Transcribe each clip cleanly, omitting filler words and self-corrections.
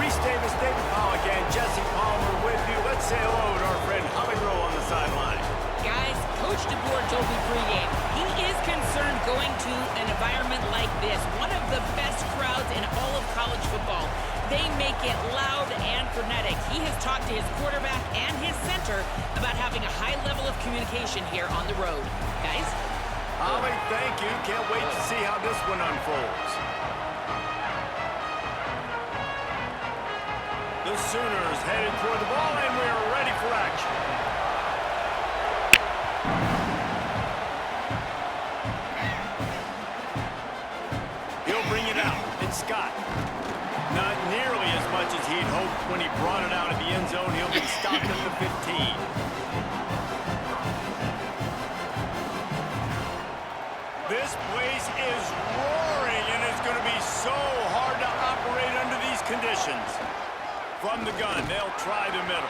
Reese Davis, David Pollock, and Jesse Palmer with you. Let's say hello to our friend Humming Rowe on the sideline. Guys, Coach DeBoer told me pregame he is concerned going to an environment like this, one of the best crowds in all of college football. They make it loud and frenetic. He has talked to his quarterback and his center about having a high level of communication here on the road. Guys? Holly, thank you. Can't wait to see how this one unfolds. The Sooners headed toward the ball, and we are ready for action. He'll bring it out. It's Scott. Not nearly as much as he'd hoped when he brought it out of the end zone. He'll be stopped at the 15. This place is roaring, and it's going to be so hard to operate under these conditions. From the gun, they'll try the middle.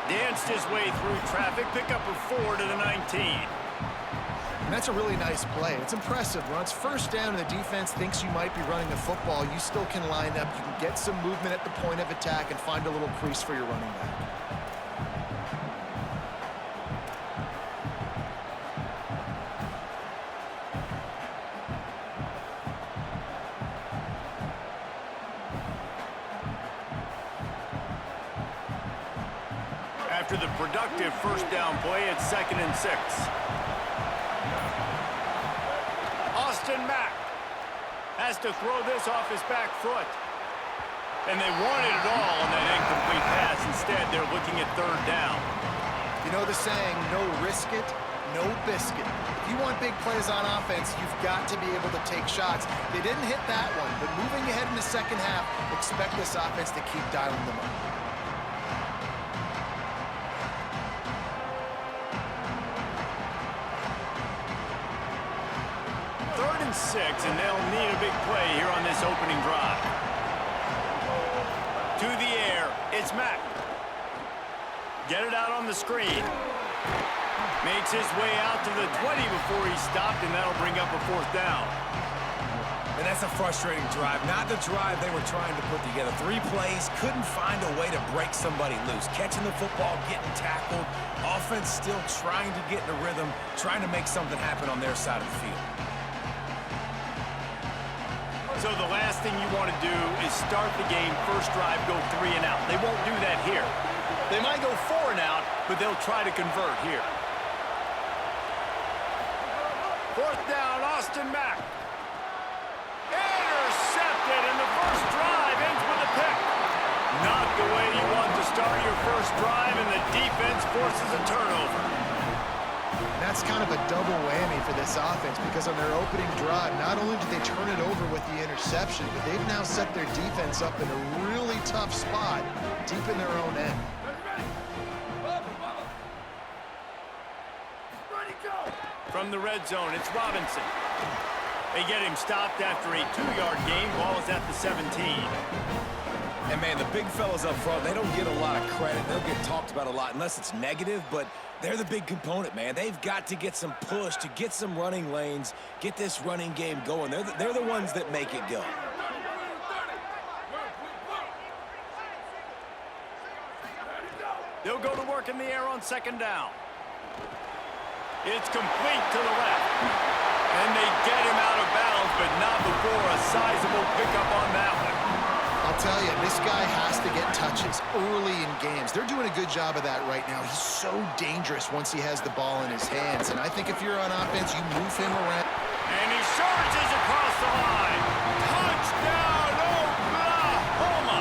Danced his way through traffic, pick up a 4 to the 19. And that's a really nice play. It's impressive. When it's first down and the defense thinks you might be running the football, you still can line up. You can get some movement at the point of attack and find a little crease for your running back. After the productive first down play, it's 2nd and 6. Austin Mack has to throw this off his back foot. And they wanted it all on that incomplete pass. Instead, they're looking at 3rd down. You know the saying, no risk it, no biscuit. If you want big plays on offense, you've got to be able to take shots. They didn't hit that one, but moving ahead in the second half, expect this offense to keep dialing them up. 3rd and 6, and they'll need a big play here on this opening drive. To the air, it's Mack. Get it out on the screen. Makes his way out to the 20 before he's stopped, and that'll bring up a 4th down. And that's a frustrating drive. Not the drive they were trying to put together. 3 plays, couldn't find a way to break somebody loose. Catching the football, getting tackled. Offense still trying to get in a rhythm, trying to make something happen on their side of the field. So the last thing you want to do is start the game, first drive, go 3 and out. They won't do that here. They might go 4 and out, but they'll try to convert here. 4th down, Austin Mack. Intercepted, and the first drive ends with a pick. Not the way you want to start your first drive, and the defense forces a turnover. That's kind of a double whammy for this offense because on their opening drive, not only did they turn it over with the interception, but they've now set their defense up in a really tough spot deep in their own end. From the red zone, it's Robinson. They get him stopped after a 2-yard gain. Ball is at the 17. And, man, the big fellas up front, they don't get a lot of credit. They'll get talked about a lot unless it's negative, but they're the big component, man. They've got to get some push to get some running lanes, get this running game going. They're the ones that make it go. They'll go to work in the air on 2nd down. It's complete to the left. And they get him out of bounds, but not before a sizable pickup on that one. I'll tell you, this guy has to get touches early in games. They're doing a good job of that right now. He's so dangerous once he has the ball in his hands. And I think if you're on offense, you move him around. And he surges across the line. Touchdown, Oklahoma!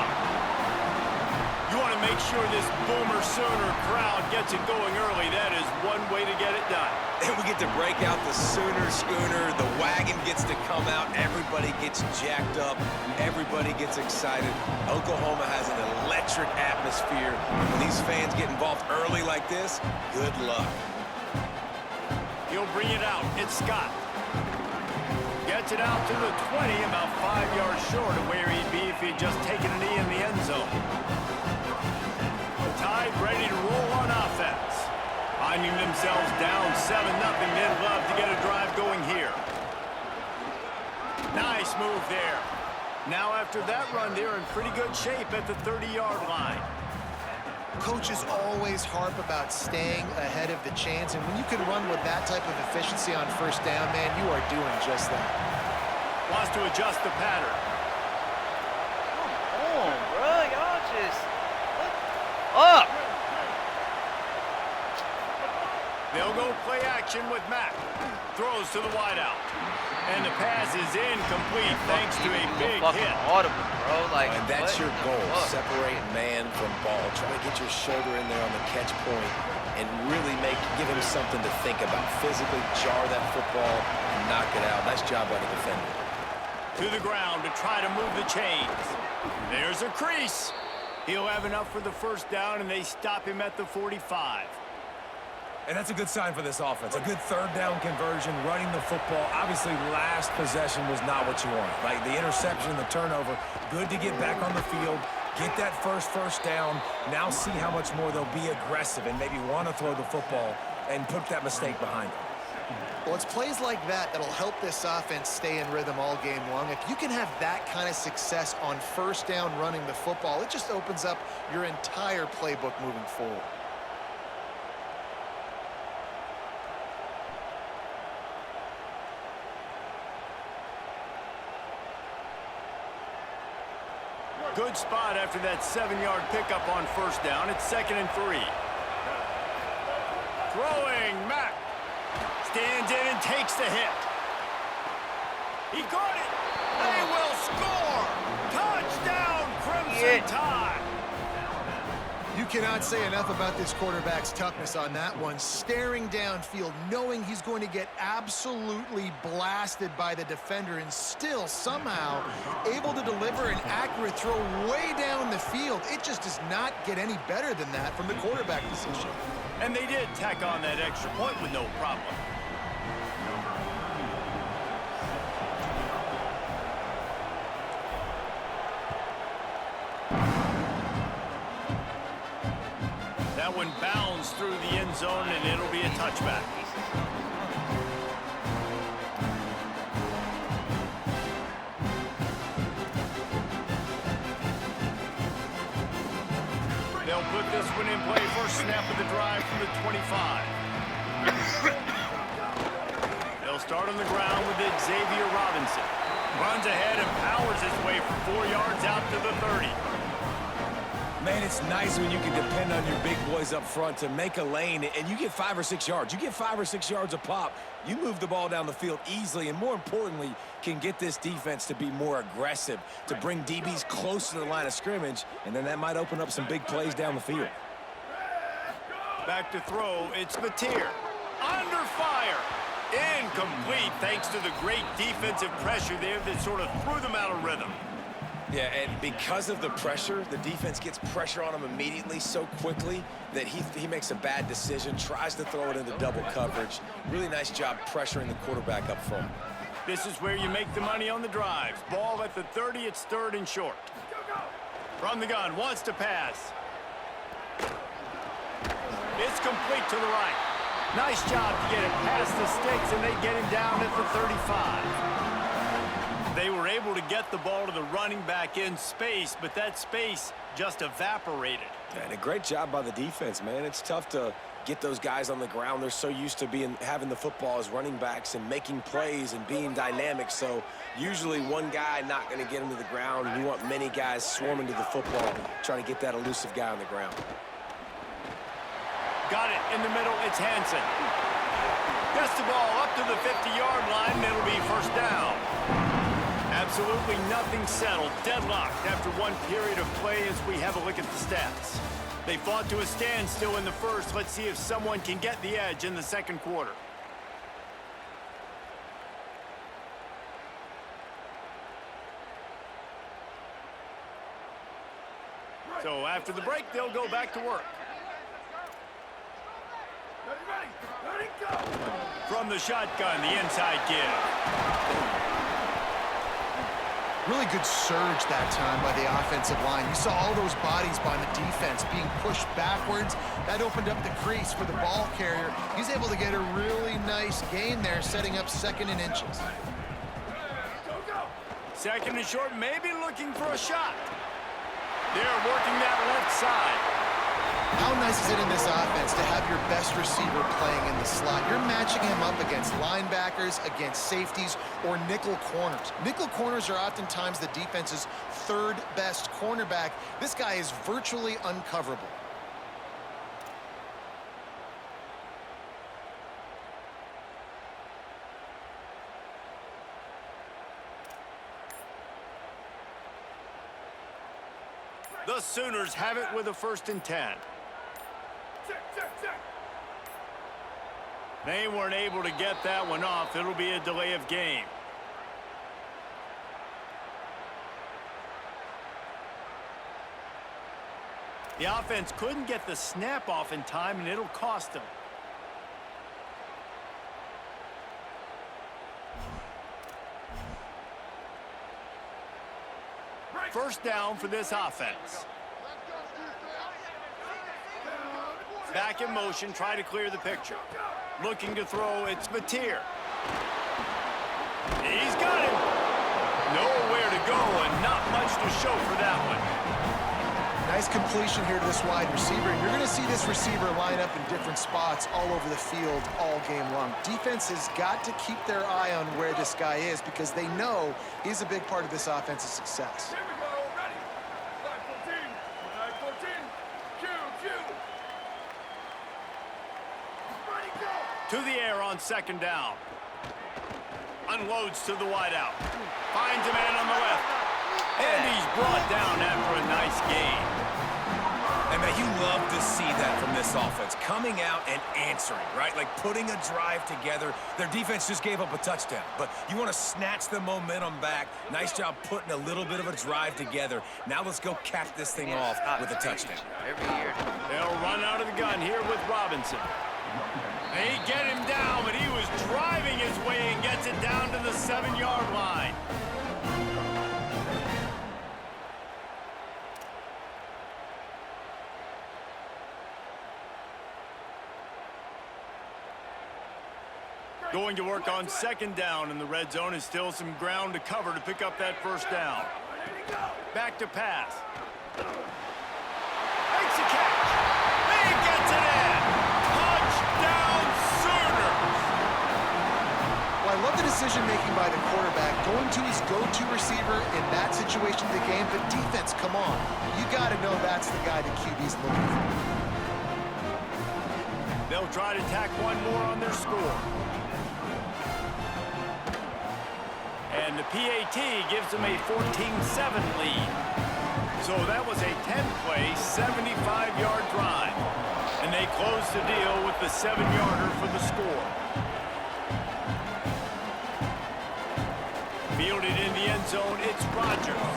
You want to make sure this Boomer Sooner crowd gets it going early. That is one way to get it done. And we get to break out the Sooner schooner. The wagon gets to come out. Everybody gets jacked up. Everybody gets excited. Oklahoma has an electric atmosphere. When these fans get involved early like this, good luck. He'll bring it out. It's Scott. Gets it out to the 20, about 5 yards short of where he'd be if he'd just taken a knee in the end zone. The Tide ready to roll on offense. Finding themselves down 7-0, they'd love to get a drive going here. Nice move there. Now after that run, they're in pretty good shape at the 30-yard line. Coaches always harp about staying ahead of the chains, and when you can run with that type of efficiency on first down, man, you are doing just that. Wants to adjust the pattern. Come on, bro. Y'all just... What up? They'll go play action with Mack. Throws to the wideout. And the pass is incomplete thanks to a big hit. Audible, bro. Like, And that's what your the goal. fuck? Separate man from ball. Try to get your shoulder in there on the catch point and really give him something to think about. Physically jar that football and knock it out. Nice job by the defender. To the ground to try to move the chains. There's a crease. He'll have enough for the first down, and they stop him at the 45. And that's a good sign for this offense. A good third down conversion, running the football. Obviously, last possession was not what you want, right? The interception, the turnover. Good to get back on the field, get that first down. Now see how much more they'll be aggressive and maybe want to throw the football and put that mistake behind them. Well, it's plays like that that'll help this offense stay in rhythm all game long. If you can have that kind of success on first down running the football, it just opens up your entire playbook moving forward. Good spot after that 7-yard pickup on first down. It's 2nd and 3. Throwing, Mack. Stands in and takes the hit. He got it. They will score. Touchdown, Crimson Tide. You cannot say enough about this quarterback's toughness on that one. Staring downfield, knowing he's going to get absolutely blasted by the defender and still somehow able to deliver an accurate throw way down the field. It just does not get any better than that from the quarterback position. And they did tack on that extra point with no problem. That one bounds through the end zone, and it'll be a touchback. They'll put this one in play. First snap of the drive from the 25. They'll start on the ground with Xavier Robinson. Runs ahead and powers his way for 4 yards out to the 30. Man, it's nice when you can depend on your big boys up front to make a lane, and you get 5 or 6 yards. You get 5 or 6 yards a pop. You move the ball down the field easily, and more importantly, can get this defense to be more aggressive, to bring DBs close to the line of scrimmage, and then that might open up some big plays down the field. Back to throw, it's Mateer. Under fire. Incomplete thanks to the great defensive pressure there that sort of threw them out of rhythm. Yeah, and because of the pressure, the defense gets pressure on him immediately so quickly that he makes a bad decision, tries to throw it into double coverage. Really nice job pressuring the quarterback up front. This is where you make the money on the drives. Ball at the 30, it's 3rd and short. From the gun, wants to pass. It's complete to the right. Nice job to get it past the sticks, and they get him down at the 35. They were able to get the ball to the running back in space, but that space just evaporated. And a great job by the defense, man. It's tough to get those guys on the ground. They're so used to having the football as running backs and making plays and being dynamic. So usually one guy not going to get him to the ground. You want many guys swarming to the football, trying to get that elusive guy on the ground. Got it in the middle. It's Hansen. Gets the ball up to the 50-yard line, and it'll be first down. Absolutely nothing settled. Deadlocked after one period of play as we have a look at the stats. They fought to a standstill in the first. Let's see if someone can get the edge in the second quarter. So after the break, they'll go back to work. From the shotgun, the inside give. Really good surge that time by the offensive line. You saw all those bodies by the defense being pushed backwards. That opened up the crease for the ball carrier. He's able to get a really nice gain there, setting up 2nd and inches. Second and short, maybe looking for a shot. They're working that left side. How nice is it in this offense to have your best receiver playing in the slot? You're matching him up against linebackers, against safeties, or nickel corners. Nickel corners are oftentimes the defense's third best cornerback. This guy is virtually uncoverable. The Sooners have it with a 1st and 10. They weren't able to get that one off. It'll be a delay of game. The offense couldn't get the snap off in time, and it'll cost them. First down for this offense. Back in motion, try to clear the picture. Looking to throw, it's Mateer. He's got him. Nowhere to go and not much to show for that one. Nice completion here to this wide receiver. And you're going to see this receiver line up in different spots all over the field all game long. Defense has got to keep their eye on where this guy is because they know he's a big part of this offense's success. To the air on 2nd down. Unloads to the wideout. Finds a man on the left. And he's brought down after a nice gain. And man, you love to see that from this offense. Coming out and answering, right? Like putting a drive together. Their defense just gave up a touchdown. But you want to snatch the momentum back. Nice job putting a little bit of a drive together. Now let's go cap this thing off with a touchdown. Every year. They'll run out of the gun here with Robinson. They get him down, but he was driving his way and gets it down to the 7-yard line. Going to work on 2nd down in the red zone is still some ground to cover to pick up that 1st down. Back to pass. Makes a catch. He gets it in. Touchdown Sooners. Well, I love the decision-making by the quarterback, going to his go-to receiver in that situation of the game. But defense, come on. You got to know that's the guy the QB's looking for. They'll try to tack one more on their score. And the PAT gives them a 14-7 lead. So that was a 10-play, 75-yard drive. And they close the deal with the 7-yarder for the score. Fielded in the end zone, it's Rodgers.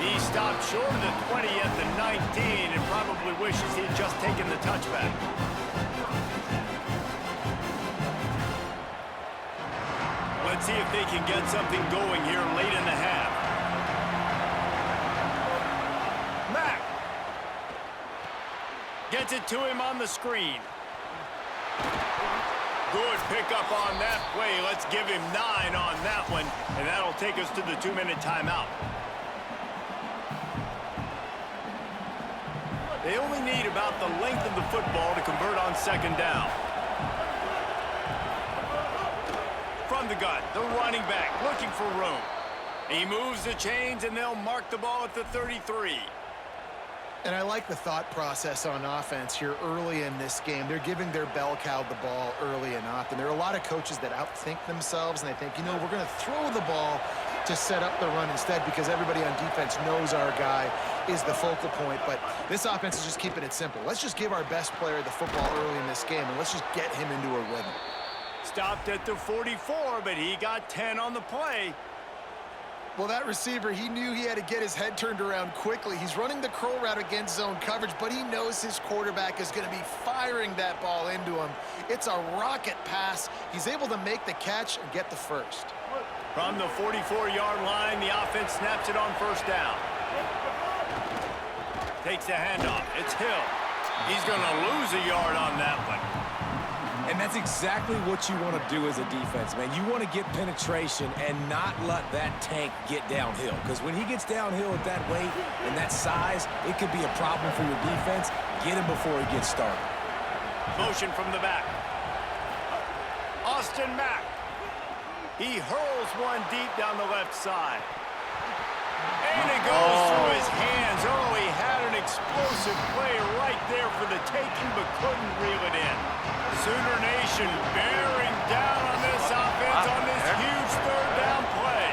He stopped short of the 20 at the 19 and probably wishes he'd just taken the touchback. Let's see if they can get something going here late in the half. Mack gets it to him on the screen. Good pickup on that play. Let's give him 9 on that one, and that'll take us to the 2-minute timeout. They only need about the length of the football to convert on 2nd down. From the gun, the running back looking for room. He moves the chains, and they'll mark the ball at the 33. And I like the thought process on offense here early in this game. They're giving their bell cow the ball early and often. There are a lot of coaches that outthink themselves, and they think, you know, we're going to throw the ball to set up the run instead because everybody on defense knows our guy is the focal point. But this offense is just keeping it simple. Let's just give our best player the football early in this game, and let's just get him into a rhythm. Stopped at the 44, but he got 10 on the play. Well, that receiver, he knew he had to get his head turned around quickly. He's running the curl route against zone coverage, but he knows his quarterback is going to be firing that ball into him. It's a rocket pass. He's able to make the catch and get the first. From the 44-yard line, the offense snaps it on 1st down. Takes the handoff. It's Hill. He's going to lose a yard on that one. And that's exactly what you want to do as a defense, man. You want to get penetration and not let that tank get downhill. Because when he gets downhill at that weight and that size, it could be a problem for your defense. Get him before he gets started. Motion from the back. Austin Mack. He hurls one deep down the left side. And it goes through his hands. Oh, he had an explosive play right there for the taking, but couldn't reel it in. Sooner Nation bearing down on this offense on this huge third down play.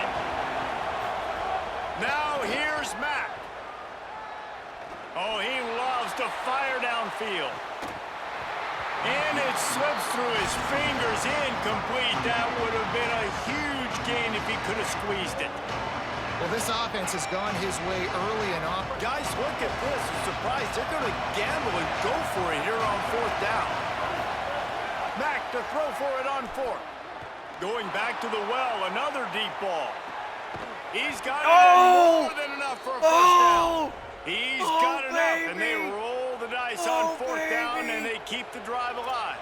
Now here's Mack. Oh, he loves to fire downfield. And it slips through his fingers, incomplete. That would have been a huge gain if he could have squeezed it. Well, this offense has gone his way early and often. Guys, look at this. I'm surprised they're going to gamble and go for it here on fourth down. Mack to throw for it on fourth. Going back to the well, another deep ball. He's got it in more than enough for a first down. He's got enough, and they roll the dice on fourth down, and they keep the drive alive.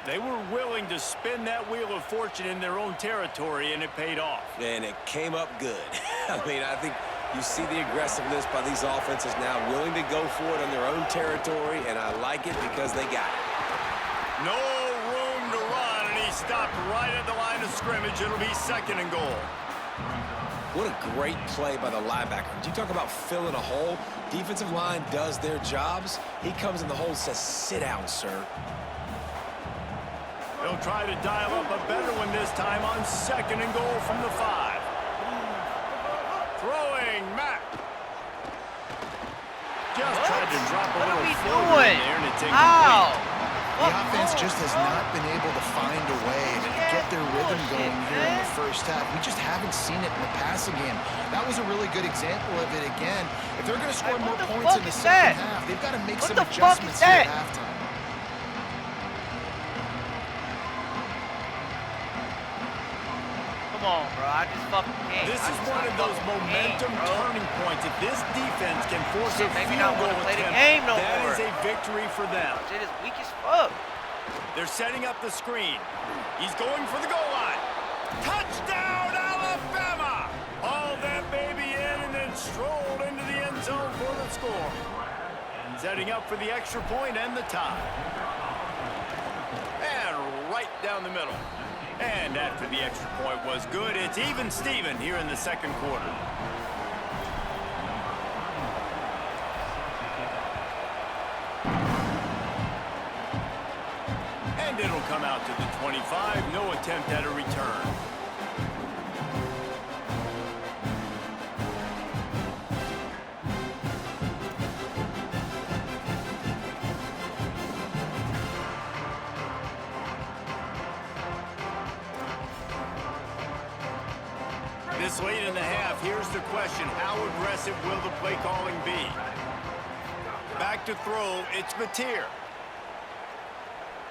They were willing to spin that wheel of fortune in their own territory, and it paid off. And it came up good. I mean, I think you see the aggressiveness by these offenses now, willing to go for it on their own territory, and I like it because they got it. No room to run, and he stopped right at the line of scrimmage. It'll be second and goal. What a great play by the linebacker. Did you talk about filling a hole? Defensive line does their jobs. He comes in the hole and says, sit down, sir. They'll try to dial up a better one this time on second and goal from the 5. Throwing Mack. Just tried to drop a little floater in there, and it's incomplete. The offense just has not been able to find a way to get their rhythm going here in the first half. We just haven't seen it in the passing game. That was a really good example of it again. If they're going to score more points in the second half, they've got to make some adjustments here at halftime. Come on, bro. I just fucking can't. This is one of those momentum turning points. If this defense can force a field goal attempt, that is a victory for them. It is weak as fuck. They're setting up the screen. He's going for the goal line. Touchdown, Alabama! Hauled that baby in and then strolled into the end zone for the score. Setting up for the extra point and the tie. And right down the middle. And after the extra point was good, it's even Steven here in the second quarter. And it'll come out to the 25. No attempt at a return. This late in the half, here's the question. How aggressive will the play calling be? Back to throw, it's Mateer.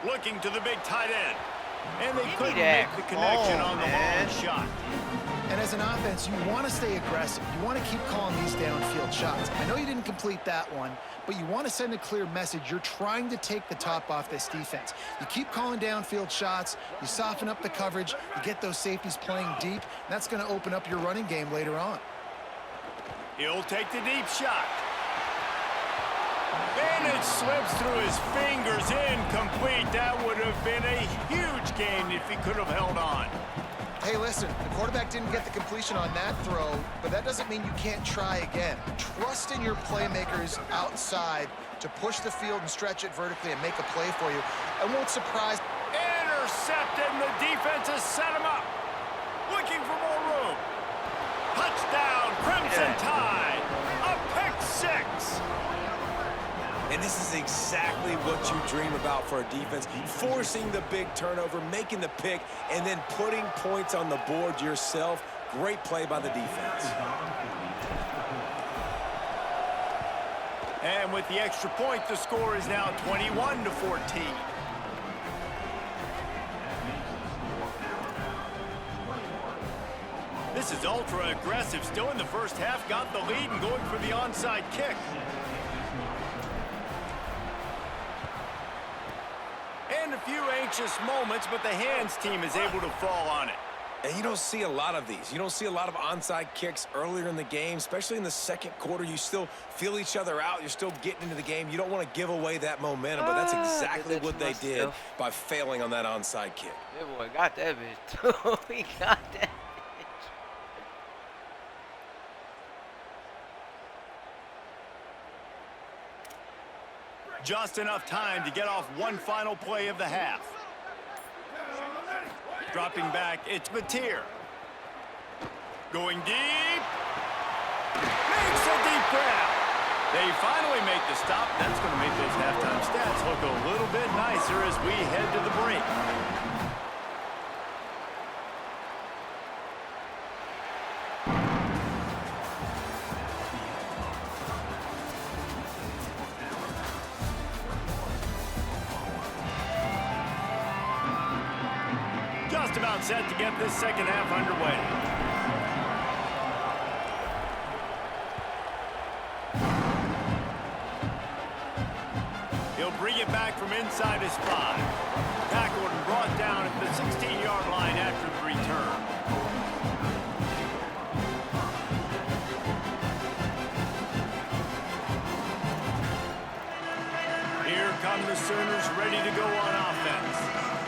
Looking to the big tight end. And they couldn't make the connection on the long shot. And as an offense, you want to stay aggressive. You want to keep calling these downfield shots. I know you didn't complete that one, but you want to send a clear message. You're trying to take the top off this defense. You keep calling downfield shots. You soften up the coverage. You get those safeties playing deep. And that's going to open up your running game later on. He'll take the deep shot. And it slips through his fingers, incomplete. That would have been a huge gain if he could have held on. Hey, listen, the quarterback didn't get the completion on that throw, but that doesn't mean you can't try again. Trust in your playmakers outside to push the field and stretch it vertically and make a play for you. I won't surprise. Intercepted, and the defense has set him up. Looking for more room. Touchdown, Crimson Tide. A pick six. And this is exactly what you dream about for a defense. Forcing the big turnover, making the pick, and then putting points on the board yourself. Great play by the defense. And with the extra point, the score is now 21-14. This is ultra aggressive. Still in the first half, got the lead and going for the onside kick. And a few anxious moments, but the hands team is able to fall on it. And you don't see a lot of these. You don't see a lot of onside kicks earlier in the game, especially in the second quarter. You still feel each other out. You're still getting into the game. You don't want to give away that momentum, but that's exactly what they did by failing on that onside kick. That boy got that bitch, too. He got that bitch. Just enough time to get off one final play of the half. Dropping back, it's Mateer. Going deep. Makes a deep grab. They finally make the stop. That's going to make those halftime stats look a little bit nicer as we head to the break. Just about set to get this second half underway. He'll bring it back from inside his 5. Tackled and brought down at the 16-yard line after the return. Here come the Sooners ready to go on offense.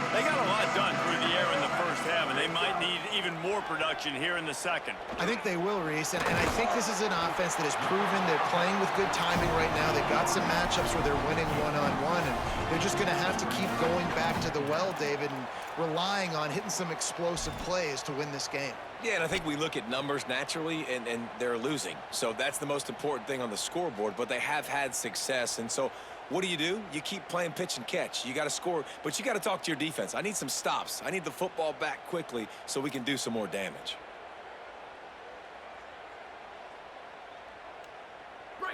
They got a lot done through the air in the first half, and they might need even more production here in the second. I think they will, Reese, and I think this is an offense that has proven they're playing with good timing right now. They've got some matchups where they're winning one-on-one, and they're just going to have to keep going back to the well, David, and relying on hitting some explosive plays to win this game. Yeah, and I think we look at numbers naturally, and they're losing. So that's the most important thing on the scoreboard, but they have had success, and so what do? You keep playing pitch and catch. You got to score, but you got to talk to your defense. I need some stops. I need the football back quickly so we can do some more damage.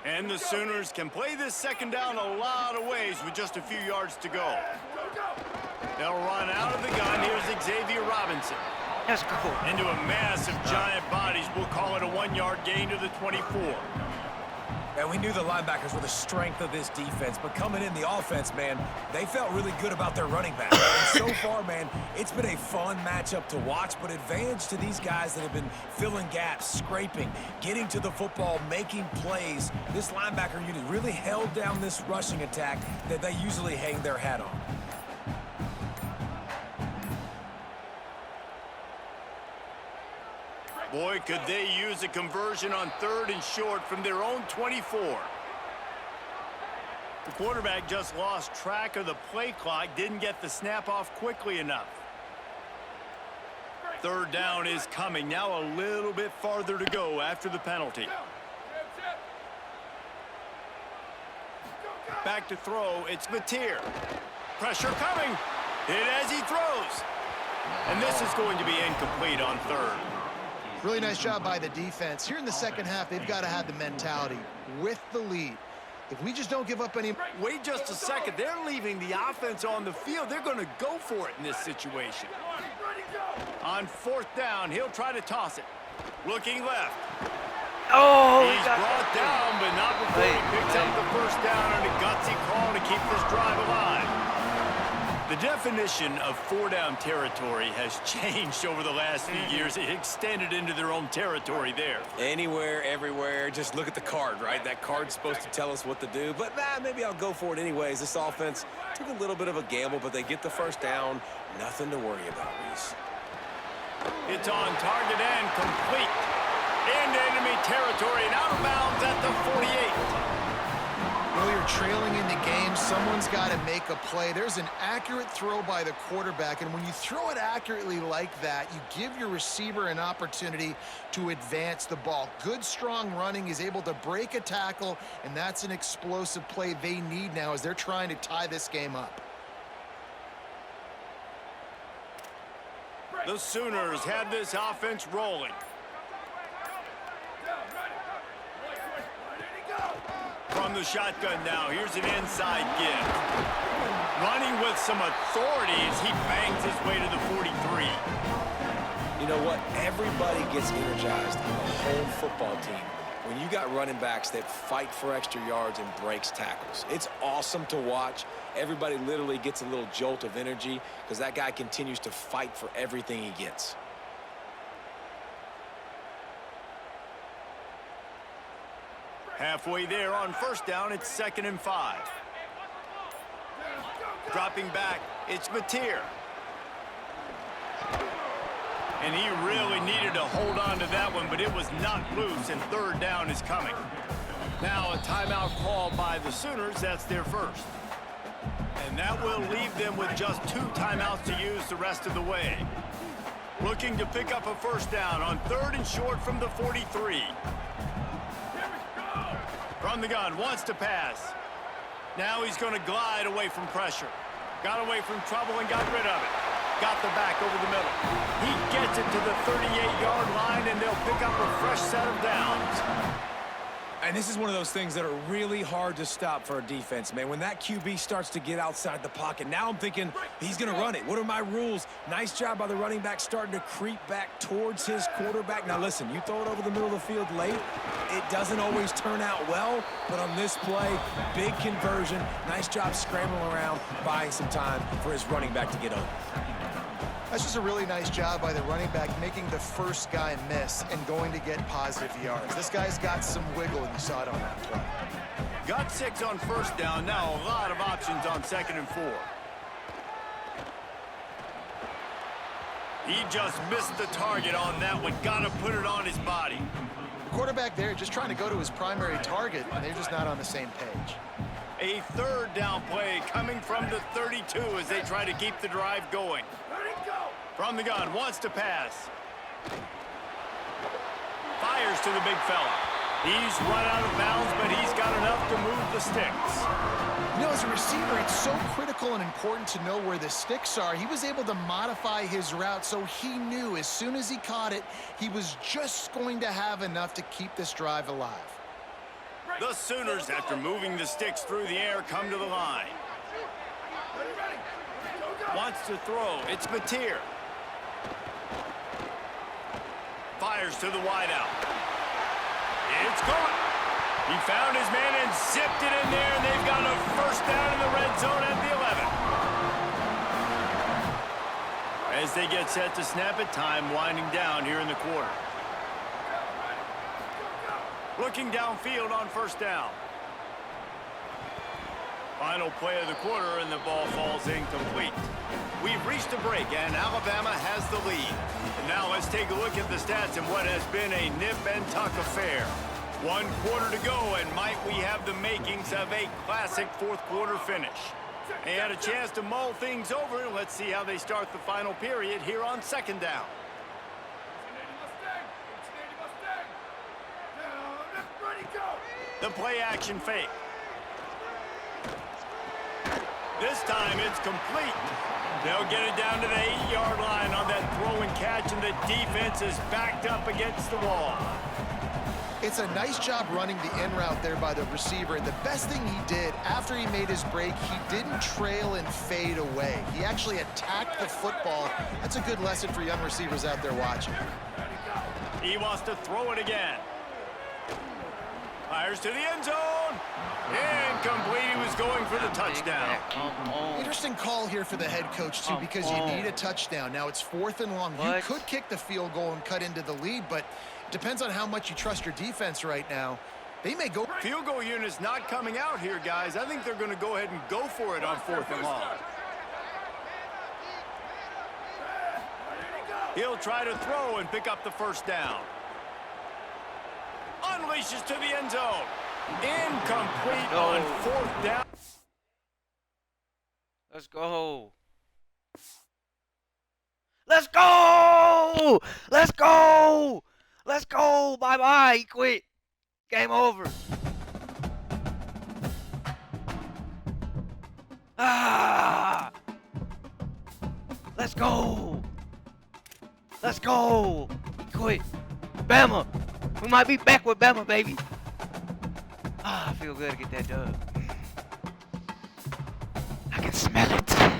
And the Sooners can play this second down a lot of ways with just a few yards to go. They'll run out of the gun. Here's Xavier Robinson. Let's go. Into a mass of giant bodies. We'll call it a 1-yard gain to the 24. And we knew the linebackers were the strength of this defense, but coming in the offense, man, they felt really good about their running back. And so far, man, it's been a fun matchup to watch, but advantage to these guys that have been filling gaps, scraping, getting to the football, making plays. This linebacker unit really held down this rushing attack that they usually hang their hat on. Boy, could they use a conversion on 3rd and short from their own 24. The quarterback just lost track of the play clock, didn't get the snap off quickly enough. 3rd down is coming. Now a little bit farther to go after the penalty. Back to throw, it's Mateer. Pressure coming. Hit as he throws. And this is going to be incomplete on 3rd. Really nice job by the defense. Here in the second half, they've got to have the mentality with the lead. If we just don't give up any... Wait just a second. They're leaving the offense on the field. They're going to go for it in this situation. On 4th down, he'll try to toss it. Looking left. Oh, He's brought down, but not before he picks up the first down on a gutsy call to keep this drive alive. The definition of 4-down territory has changed over the last few years. It extended into their own territory there. Anywhere, everywhere. Just look at the card, right? That card's supposed to tell us what to do. But maybe I'll go for it anyways. This offense took a little bit of a gamble, but they get the first down. Nothing to worry about, Reese. It's on target and complete. Into enemy territory and out of bounds at the 48. Well, you're trailing in the game. Someone's got to make a play. There's an accurate throw by the quarterback, and when you throw it accurately like that, you give your receiver an opportunity to advance the ball. Good, strong running is able to break a tackle, and that's an explosive play they need now as they're trying to tie this game up. The Sooners have this offense rolling. From the shotgun now, here's an inside give. Running with some authority as he bangs his way to the 43. You know what? Everybody gets energized on the whole football team when you got running backs that fight for extra yards and breaks tackles. It's awesome to watch. Everybody literally gets a little jolt of energy because that guy continues to fight for everything he gets. Halfway there on first down, it's 2nd and 5. Dropping back, it's Mateer. And he really needed to hold on to that one, but it was knocked loose, and 3rd down is coming. Now a timeout call by the Sooners. That's their first. And that will leave them with just 2 timeouts to use the rest of the way. Looking to pick up a first down on 3rd and short from the 43. From the gun, wants to pass. Now he's going to glide away from pressure. Got away from trouble and got rid of it. Got the back over the middle. He gets it to the 38-yard line, and they'll pick up a fresh set of downs. And this is one of those things that are really hard to stop for a defense, man. When that QB starts to get outside the pocket, now I'm thinking he's going to run it. What are my rules? Nice job by the running back starting to creep back towards his quarterback. Now, listen, you throw it over the middle of the field late, it doesn't always turn out well, but on this play, big conversion. Nice job scrambling around, buying some time for his running back to get open. That's just a really nice job by the running back, making the first guy miss and going to get positive yards. This guy's got some wiggle, and you saw it on that play. Got 6 on first down. Now a lot of options on 2nd and 4. He just missed the target on that one. Got to put it on his body. The quarterback there just trying to go to his primary target, and they're just not on the same page. A 3rd down play coming from the 32 as they try to keep the drive going. From the gun, wants to pass. Fires to the big fella. He's run out of bounds, but he's got enough to move the sticks. You know, as a receiver, it's so critical and important to know where the sticks are. He was able to modify his route so he knew as soon as he caught it, he was just going to have enough to keep this drive alive. The Sooners, after moving the sticks through the air, come to the line. Wants to throw. It's Mateer. Fires to the wideout. It's gone. He found his man and zipped it in there, and they've got a first down in the red zone at the 11. As they get set to snap it, time winding down here in the quarter. Looking downfield on first down. Final play of the quarter, and the ball falls incomplete. We've reached a break, and Alabama has the lead. And now let's take a look at the stats in what has been a nip-and-tuck affair. 1 quarter to go, and might we have the makings of a classic 4th quarter finish. They had a chance to mull things over. Let's see how they start the final period here on 2nd down. The play-action fake. This time it's complete. They'll get it down to the 8-yard line on that throw and catch, and the defense is backed up against the wall. It's a nice job running the in route there by the receiver, and the best thing he did after he made his break, he didn't trail and fade away. He actually attacked the football. That's a good lesson for young receivers out there watching. He wants to throw it again. Fires to the end zone. Incomplete. He was going for the touchdown. Interesting call here for the head coach, too, because you need a touchdown. Now it's 4th and long. You could kick the field goal and cut into the lead, but it depends on how much you trust your defense right now. They may go. Field goal unit's not coming out here, guys. I think they're going to go ahead and go for it on 4th and long. He'll try to throw and pick up the first down. Unleashes to the end zone. Incomplete on 4th down. Let's go. Let's go! Let's go! Let's go! Bye-bye. He quit. Game over. Ah! Let's go! Let's go! He quit. Bama! We might be back with Bama, baby. Ah, I feel good to get that dub. I can smell it.